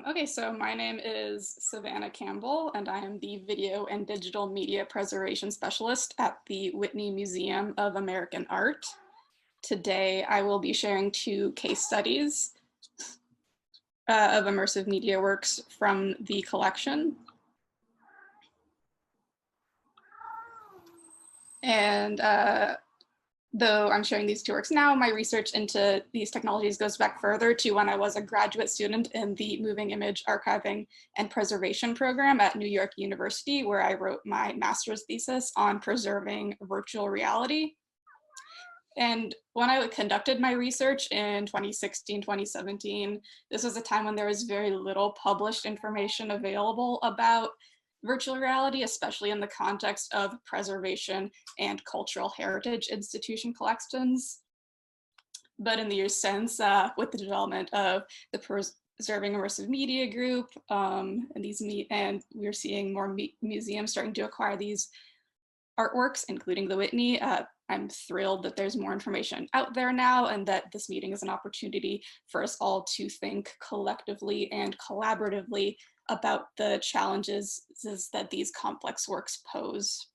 Okay, so my name is Savannah Campbell, and I am the Video and Digital Media Preservation Specialist at the Whitney Museum of American Art. Today, I will be sharing two case studies of immersive media works from the collection. And though I'm sharing these two works now, my research into these technologies goes back further to when I was a graduate student in the Moving Image Archiving and Preservation program at New York University, where I wrote my master's thesis on preserving virtual reality. And when I conducted my research in 2016, 2017, this was a time when there was very little published information available about virtual reality, especially in the context of preservation and cultural heritage institution collections. But in the years since, with the development of the Preserving Immersive Media Group, and we're seeing more museums starting to acquire these artworks, including the Whitney. I'm thrilled that there's more information out there now, and that this meeting is an opportunity for us all to think collectively and collaboratively about the challenges that these complex works pose.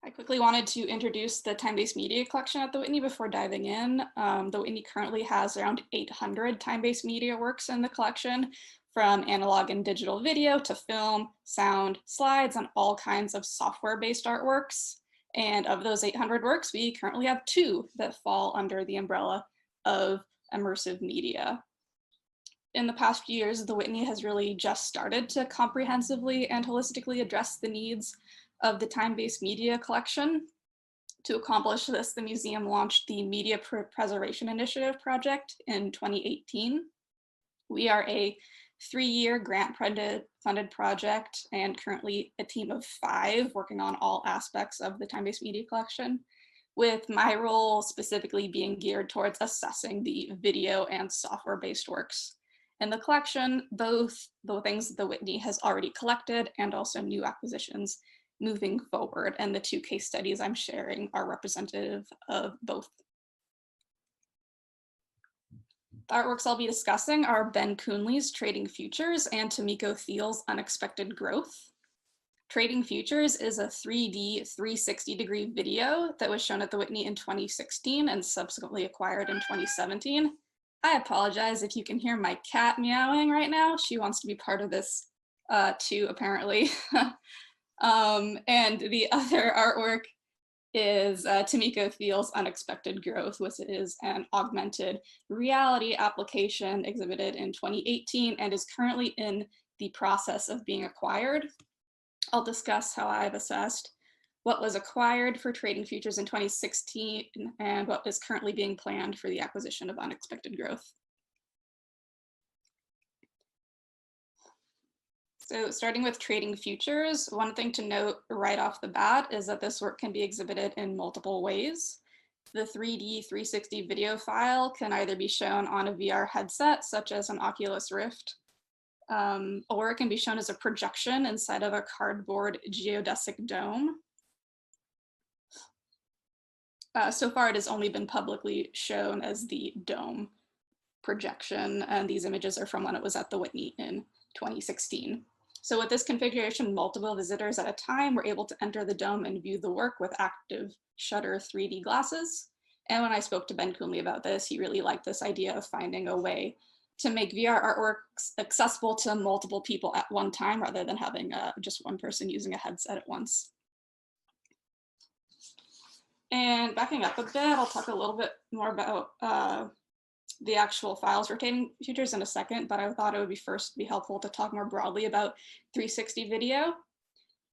I quickly wanted to introduce the time-based media collection at the Whitney before diving in. The Whitney currently has around 800 time-based media works in the collection, from analog and digital video to film, sound, slides, and all kinds of software-based artworks. And of those 800 works, we currently have 2 that fall under the umbrella of immersive media. In the past few years, the Whitney has really just started to comprehensively and holistically address the needs of the time-based media collection. To accomplish this, the museum launched the Media Preservation Initiative project in 2018. We are a 3-year grant-funded project, and currently a team of 5 working on all aspects of the time-based media collection, with my role specifically being geared towards assessing the video and software-based works in the collection, both the things the Whitney has already collected and also new acquisitions moving forward. And the 2 case studies I'm sharing are representative of both. The artworks I'll be discussing are Ben Coonley's Trading Futures and Tomiko Thiel's Unexpected Growth. Trading Futures is a 3D 360-degree video that was shown at the Whitney in 2016 and subsequently acquired in 2017. I apologize if you can hear my cat meowing right now. She wants to be part of this too, apparently. And the other artwork is Tomiko Thiel's Unexpected Growth, which is an augmented reality application exhibited in 2018 and is currently in the process of being acquired. I'll discuss how I've assessed what was acquired for Trading Futures in 2016 and what is currently being planned for the acquisition of Unexpected Growth. So starting with Trading Futures, one thing to note right off the bat is that this work can be exhibited in multiple ways. The 3D 360 video file can either be shown on a VR headset, such as an Oculus Rift, or it can be shown as a projection inside of a cardboard geodesic dome. So far, it has only been publicly shown as the dome projection, and these images are from when it was at the Whitney in 2016. So with this configuration, multiple visitors at a time were able to enter the dome and view the work with active shutter 3D glasses. And when I spoke to Ben Coonley about this, he really liked this idea of finding a way to make VR artworks accessible to multiple people at one time, rather than having just one person using a headset at once. And backing up a bit, I'll talk a little bit more about the actual files for Trading Futures in a second, but I thought it would be helpful to talk more broadly about 360 video.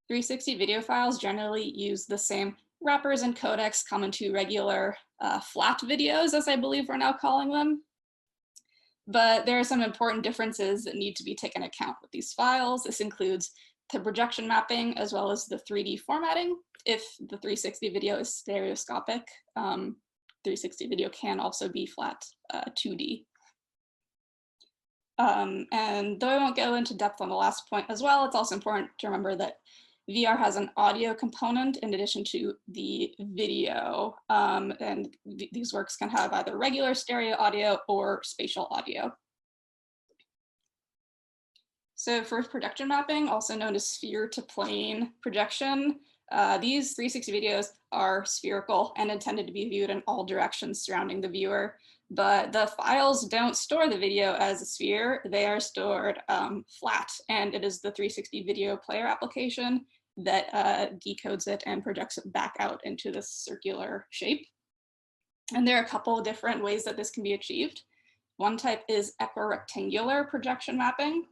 360 video files generally use the same wrappers and codecs common to regular flat videos, as I believe we're now calling them. But there are some important differences that need to be taken into account with these files. This includes the projection mapping as well as the 3D formatting. If the 360 video is stereoscopic, 360 video can also be flat 2D. And though I won't go into depth on the last point as well, it's also important to remember that VR has an audio component in addition to the video, and these works can have either regular stereo audio or spatial audio. So for projection mapping, also known as sphere to plane projection, these 360 videos are spherical and intended to be viewed in all directions surrounding the viewer, but the files don't store the video as a sphere. They are stored flat, and it is the 360 video player application that decodes it and projects it back out into this circular shape. And there are a couple of different ways that this can be achieved. One type is equirectangular projection mapping,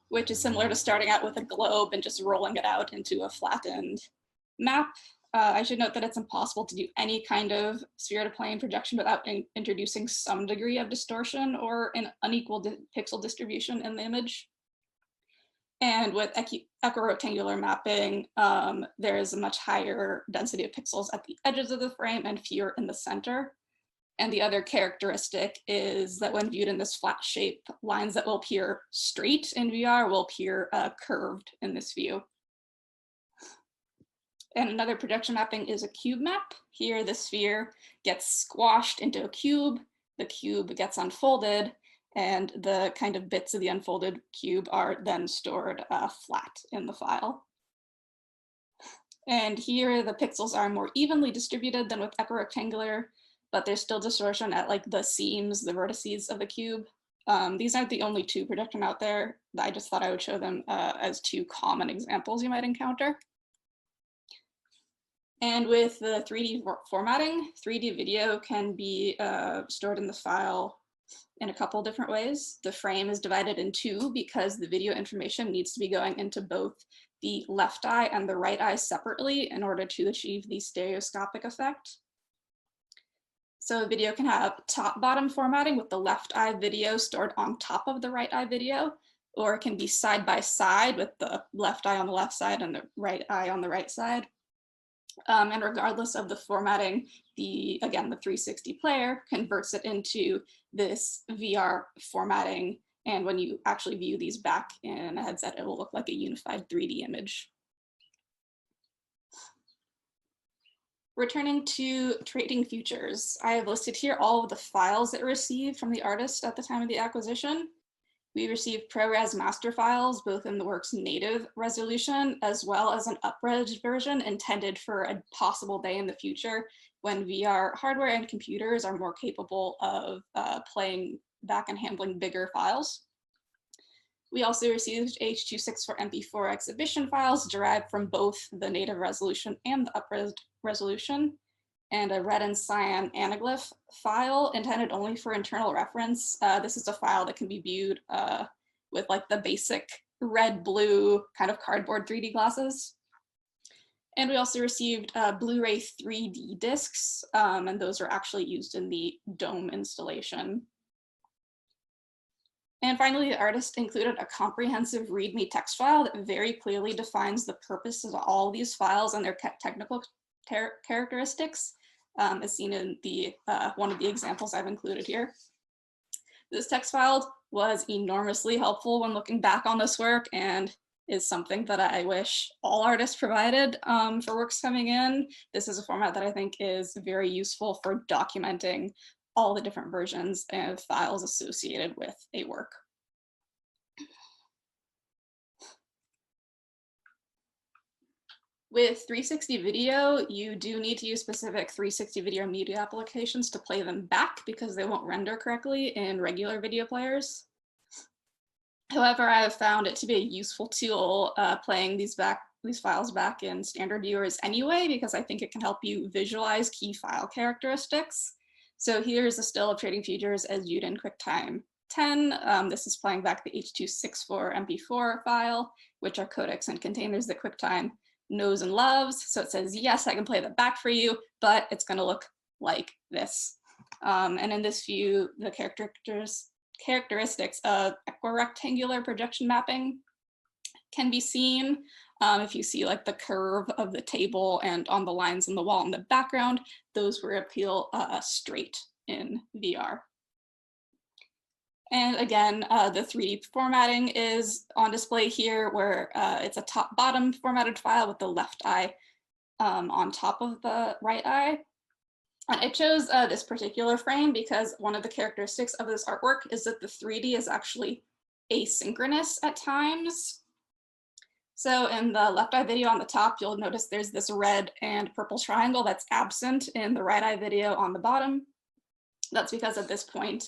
which is similar to starting out with a globe and just rolling it out into a flattened map. I should note that it's impossible to do any kind of sphere to plane projection without introducing some degree of distortion or an unequal pixel distribution in the image. And with equirectangular mapping, there is a much higher density of pixels at the edges of the frame and fewer in the center. And the other characteristic is that when viewed in this flat shape, lines that will appear straight in VR will appear curved in this view. And another projection mapping is a cube map. Here, the sphere gets squashed into a cube, the cube gets unfolded, and the kind of bits of the unfolded cube are then stored flat in the file. And here, the pixels are more evenly distributed than with equirectangular, but there's still distortion at like the seams, the vertices of the cube. These aren't the only two projection out there. I just thought I would show them as two common examples you might encounter. And with the 3D formatting, 3D video can be stored in the file in a couple different ways. The frame is divided in two because the video information needs to be going into both the left eye and the right eye separately in order to achieve the stereoscopic effect. So a video can have top-bottom formatting with the left eye video stored on top of the right eye video, or it can be side by side with the left eye on the left side and the right eye on the right side. And regardless of the formatting, again, the 360 player converts it into this VR formatting. And when you actually view these back in a headset, it will look like a unified 3D image. Returning to trading futures, I have listed here all of the files that were received from the artist at the time of the acquisition. We received ProRes master files, both in the work's native resolution, as well as an up-res version intended for a possible day in the future when VR hardware and computers are more capable of playing back and handling bigger files. We also received H.264 MP4 exhibition files derived from both the native resolution and the up-res resolution, and a red and cyan anaglyph file intended only for internal reference. This is a file that can be viewed with like the basic red-blue kind of cardboard 3D glasses. And we also received Blu-ray 3D discs, and those are actually used in the Dome installation. And finally, the artist included a comprehensive README text file that very clearly defines the purpose of all of these files and their technical characteristics, as seen in the one of the examples I've included here. This text file was enormously helpful when looking back on this work and is something that I wish all artists provided for works coming in. This is a format that I think is very useful for documenting all the different versions and files associated with a work. With 360 video, you do need to use specific 360 video media applications to play them back because they won't render correctly in regular video players. However, I have found it to be a useful tool playing these files back in standard viewers anyway, because I think it can help you visualize key file characteristics. So here's a still of Trading Futures as viewed in QuickTime 10. This is playing back the H.264 MP4 file, which are codecs and containers that QuickTime knows and loves. So it says, yes, I can play that back for you, but it's going to look like this. And in this view, the characteristics of equirectangular projection mapping can be seen. If you see like the curve of the table and on the lines in the wall in the background, those will appeal straight in VR. And again, the 3D formatting is on display here, where it's a top-bottom formatted file with the left eye on top of the right eye. And I chose this particular frame because one of the characteristics of this artwork is that the 3D is actually asynchronous at times. So in the left eye video on the top, you'll notice there's this red and purple triangle that's absent in the right eye video on the bottom. That's because at this point,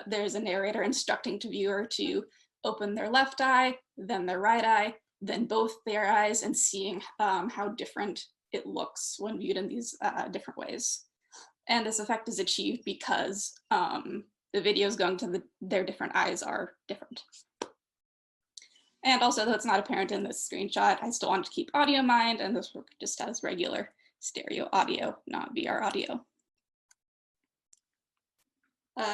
there's a narrator instructing the viewer to open their left eye, then their right eye, then both their eyes, and seeing how different it looks when viewed in these different ways. And this effect is achieved because the videos going to their different eyes are different. And also, though it's not apparent in this screenshot, I still wanted to keep audio in mind, and this work just has regular stereo audio, not VR audio.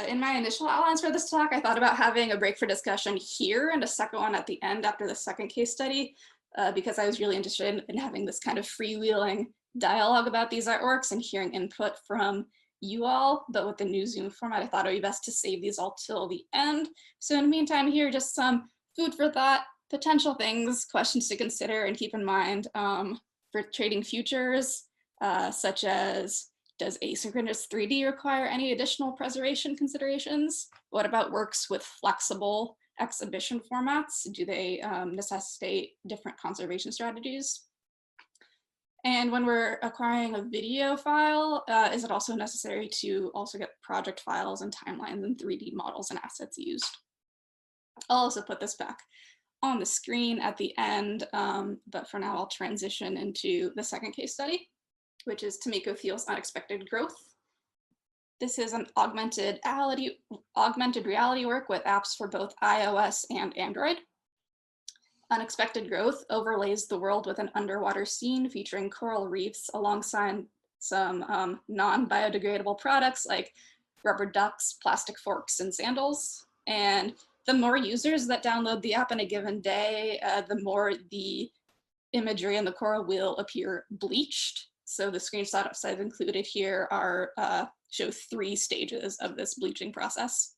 In my initial outlines for this talk, I thought about having a break for discussion here and a second one at the end after the second case study, because I was really interested in having this kind of freewheeling dialogue about these artworks and hearing input from you all. But with the new Zoom format, I thought it would be best to save these all till the end. So in the meantime, here are just some food for thought, potential things, questions to consider and keep in mind for trading futures, such as, does asynchronous 3D require any additional preservation considerations? What about works with flexible exhibition formats? Do they necessitate different conservation strategies? And when we're acquiring a video file, is it also necessary to also get project files and timelines and 3D models and assets used? I'll also put this back on the screen at the end, but for now I'll transition into the second case study, which is Tomiko Thiel's Unexpected Growth. This is an augmented reality work with apps for both iOS and Android. Unexpected Growth overlays the world with an underwater scene featuring coral reefs alongside some non-biodegradable products like rubber ducks, plastic forks, and sandals. And the more users that download the app in a given day, the more the imagery in the coral will appear bleached. So the screenshots I've included here are show 3 stages of this bleaching process.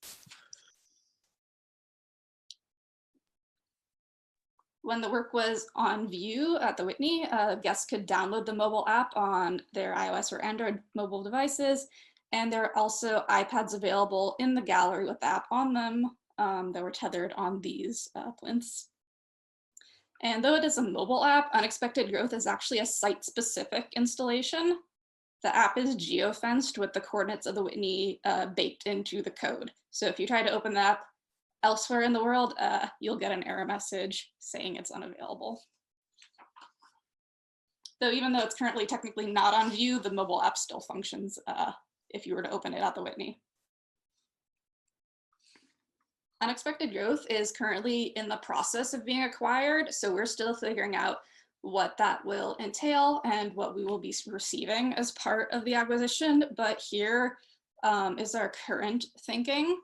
When the work was on view at the Whitney, guests could download the mobile app on their iOS or Android mobile devices, and there are also iPads available in the gallery with the app on them that were tethered on these plinths. And though it is a mobile app, Unexpected Growth is actually a site-specific installation. The app is geofenced with the coordinates of the Whitney baked into the code. So if you try to open the app elsewhere in the world, you'll get an error message saying it's unavailable. Though even though it's currently technically not on view, the mobile app still functions if you were to open it at the Whitney. Unexpected Growth is currently in the process of being acquired, so we're still figuring out what that will entail and what we will be receiving as part of the acquisition. But here is our current thinking.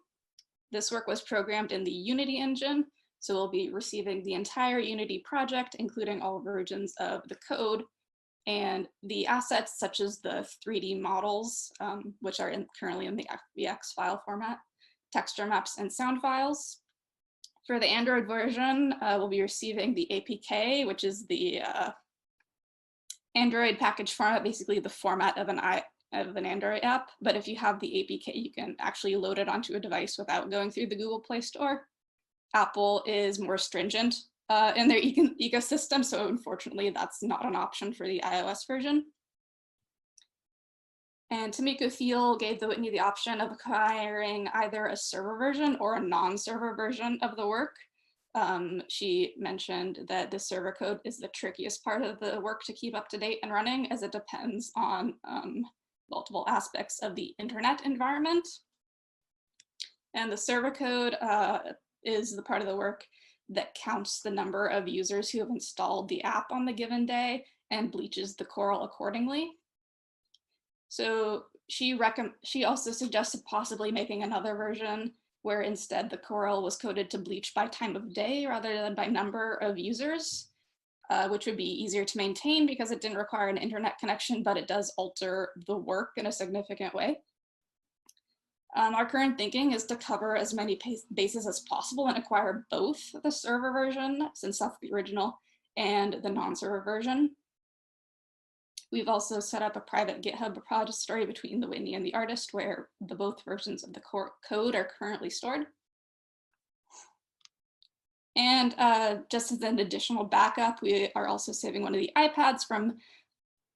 This work was programmed in the Unity engine, so we'll be receiving the entire Unity project, including all versions of the code, and the assets such as the 3D models, which are currently in the FBX file format, texture maps, and sound files. For the Android version, we'll be receiving the APK, which is the Android package format, basically the format of an Android app. But if you have the APK, you can actually load it onto a device without going through the Google Play Store. Apple is more stringent in their ecosystem, so unfortunately that's not an option for the iOS version. And Tomiko Thiel gave the Whitney the option of acquiring either a server version or a non-server version of the work. She mentioned that the server code is the trickiest part of the work to keep up to date and running, as it depends on multiple aspects of the internet environment. And the server code is the part of the work that counts the number of users who have installed the app on the given day and bleaches the coral accordingly. So she also suggested possibly making another version where instead the coral was coded to bleach by time of day rather than by number of users, which would be easier to maintain because it didn't require an internet connection, but it does alter the work in a significant way. Our current thinking is to cover as many bases as possible and acquire both the server version, since that's the original, and the non-server version. We've also set up a private GitHub repository between the Whitney and the artist where the both versions of the core code are currently stored. And just as an additional backup, we are also saving one of the iPads from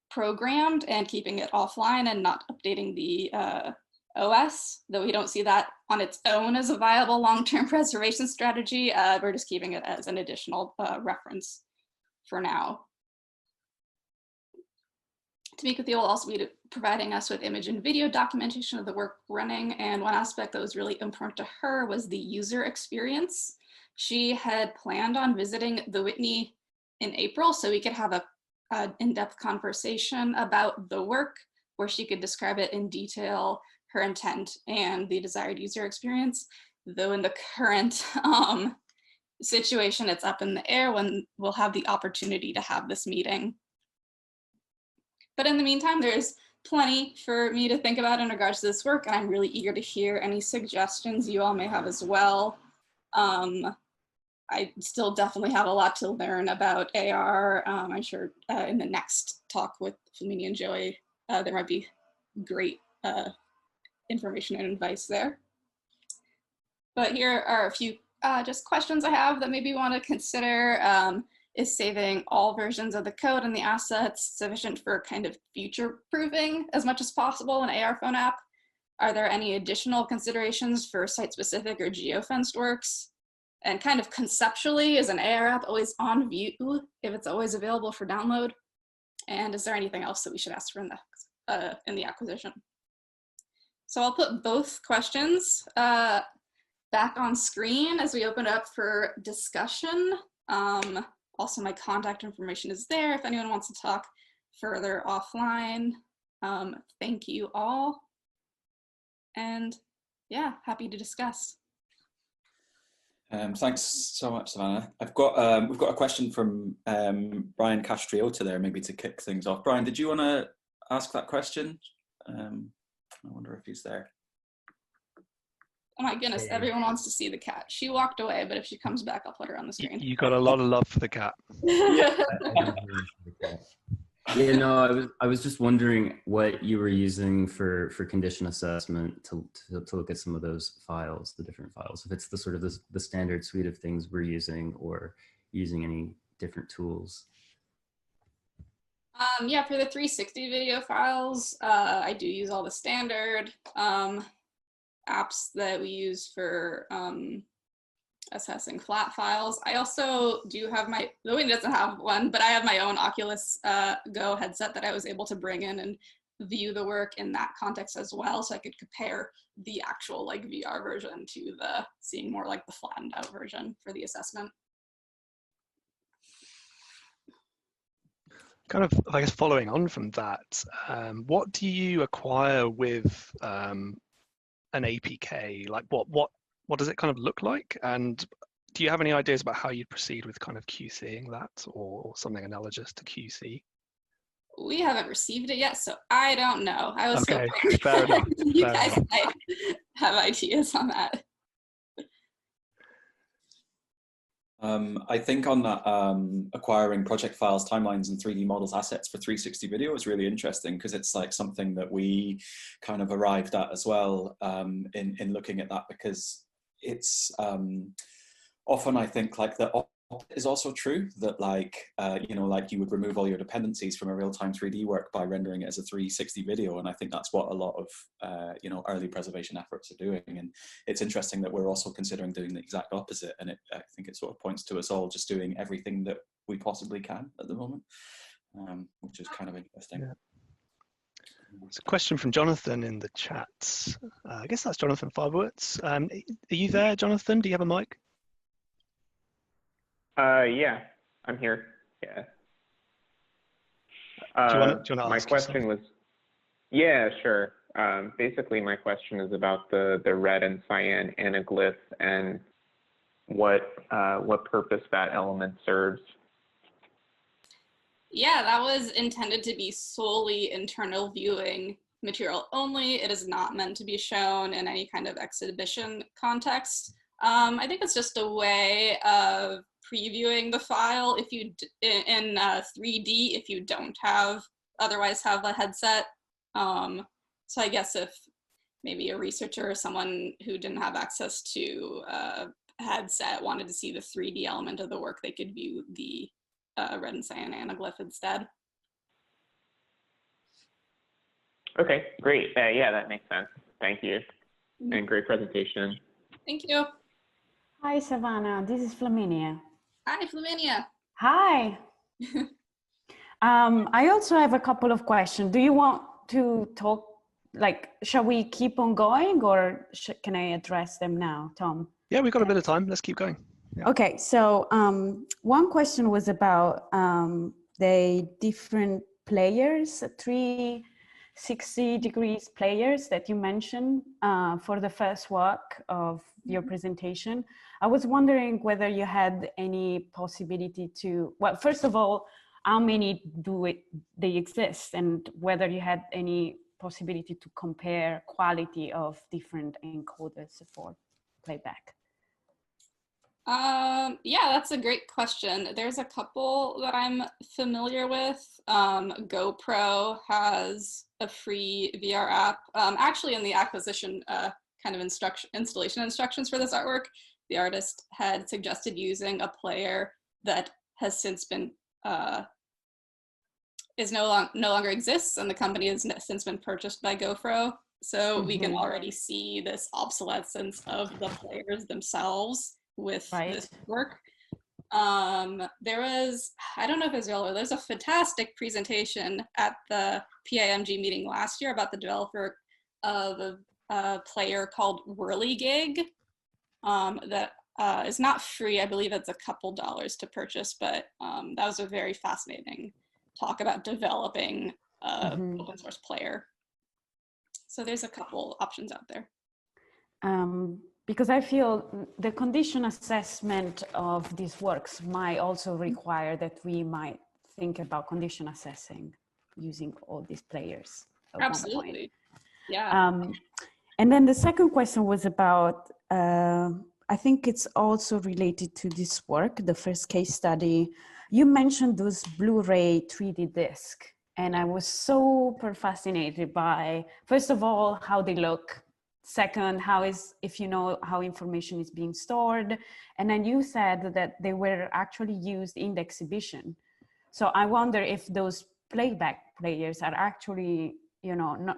programmed and keeping it offline and not updating the OS, though we don't see that on its own as a viable long-term preservation strategy. We're just keeping it as an additional reference for now. Tamika will also be providing us with image and video documentation of the work running, and one aspect that was really important to her was the user experience. She had planned on visiting the Whitney in April so we could have an in-depth conversation about the work where she could describe it in detail, her intent, and the desired user experience. Though in the current situation, it's up in the air when we'll have the opportunity to have this meeting. But in the meantime, there's plenty for me to think about in regards to this work, and I'm really eager to hear any suggestions you all may have as well. I still definitely have a lot to learn about AR. I'm sure in the next talk with Flamini and Joey, there might be great information and advice there. But here are a few just questions I have that maybe you want to consider. Is saving all versions of the code and the assets sufficient for kind of future-proofing as much as possible an AR phone app? Are there any additional considerations for site-specific or geo-fenced works? And kind of conceptually, is an AR app always on view if it's always available for download? And is there anything else that we should ask for in the acquisition? So I'll put both questions back on screen as we open up for discussion. Also, my contact information is there if anyone wants to talk further offline. Thank you all. And yeah, happy to discuss. Thanks so much, Savannah. We've got a question from Brian Castriota there, maybe to kick things off. Brian, did you want to ask that question? I wonder if he's there. Oh my goodness, everyone wants to see the cat. She walked away, but if she comes back, I'll put her on the screen. You got a lot of love for the cat. Yeah, no, I was just wondering what you were using for condition assessment to look at some of those files, the different files. If it's the sort of the standard suite of things we're using, or using any different tools. Yeah, for the 360 video files, I do use all the standard apps that we use for assessing flat files. I also do have the Whitney doesn't have one, but I have my own Oculus Go headset that I was able to bring in and view the work in that context as well, so I could compare the actual like VR version to the seeing more like the flattened out version for the assessment. Kind of, I guess, following on from that, what do you acquire with an APK? Like what does it kind of look like? And do you have any ideas about how you'd proceed with kind of QCing that, or something analogous to QC? We haven't received it yet, so I don't know. I was okay, hoping fair enough. you guys might have ideas on that. I think on that, acquiring project files, timelines, and 3D models assets for 360 video is really interesting, because it's like something that we kind of arrived at as well in looking at that, because it's often, I think, like the opposite is also true, that like, you know, like you would remove all your dependencies from a real-time 3D work by rendering it as a 360 video. And I think that's what a lot of, you know, early preservation efforts are doing. And it's interesting that we're also considering doing the exact opposite. And I think it sort of points to us all just doing everything that we possibly can at the moment, which is kind of interesting. Yeah. There's a question from Jonathan in the chat. I guess that's Jonathan Farbowitz. Are you there, Jonathan? Do you have a mic? Yeah, I'm here. Yeah. Do you want to my ask question yourself? was, yeah, sure. Basically, my question is about the red and cyan anaglyph and what purpose that element serves. Yeah, that was intended to be solely internal viewing material only. It is not meant to be shown in any kind of exhibition context. I think it's just a way of previewing the file if you in 3D if you don't otherwise have a headset. So I guess if maybe a researcher or someone who didn't have access to a headset wanted to see the 3D element of the work, they could view the red and cyan anaglyph instead. Okay, great. Yeah, that makes sense. Thank you. And great presentation. Thank you. Hi, Savannah. This is Flaminia. Hi, Flaminia. Hi. I also have a couple of questions. Do you want to talk, like, shall we keep on going, or can I address them now, Tom? Yeah, we've got a bit of time. Let's keep going. Yeah. Okay, so one question was about the different players, 360 degrees players that you mentioned for the first work of your presentation. I was wondering whether you had any possibility to, well, first of all, how many they exist, and whether you had any possibility to compare quality of different encoders for playback. Yeah, that's a great question. There's a couple that I'm familiar with. GoPro has a free VR app. Actually, in the acquisition kind of installation instructions for this artwork, the artist had suggested using a player that has since been no longer exists, and the company has since been purchased by GoPro. So we can already see this obsolescence of the players themselves with this work. There was, I don't know if it's relevant, there's a fantastic presentation at the PIMG meeting last year about the developer of a player called Whirligig that is not free. I believe it's a couple dollars to purchase, but that was a very fascinating talk about developing an open source player. So there's a couple options out there. Because I feel the condition assessment of these works might also require that we might think about condition assessing using all these players. Absolutely, yeah. And then the second question was about, I think it's also related to this work, the first case study. You mentioned those Blu-ray 3D disc, and I was super fascinated by, first of all, how they look. Second, if you know how information is being stored. And then you said that they were actually used in the exhibition. So I wonder if those playback players are actually, not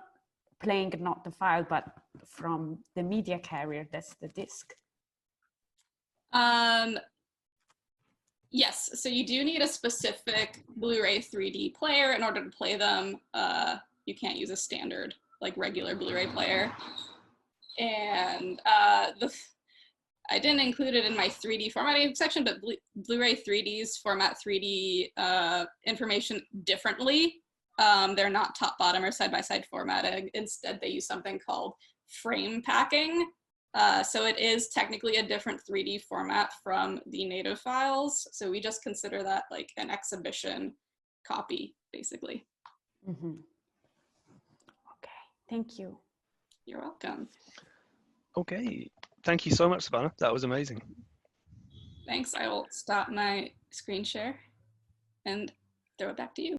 playing not the file, but from the media carrier, that's the disc. Yes, so you do need a specific Blu-ray 3D player in order to play them. You can't use a standard, like regular Blu-ray player. And I didn't include it in my 3D formatting section, but Blu-ray 3Ds format 3D information differently. They're not top, bottom, or side-by-side formatting. Instead, they use something called frame packing. So it is technically a different 3D format from the native files. So we just consider that like an exhibition copy, basically. Okay, thank you. You're welcome. Okay, thank you so much, Savannah. That was amazing. Thanks. I will stop my screen share and throw it back to you.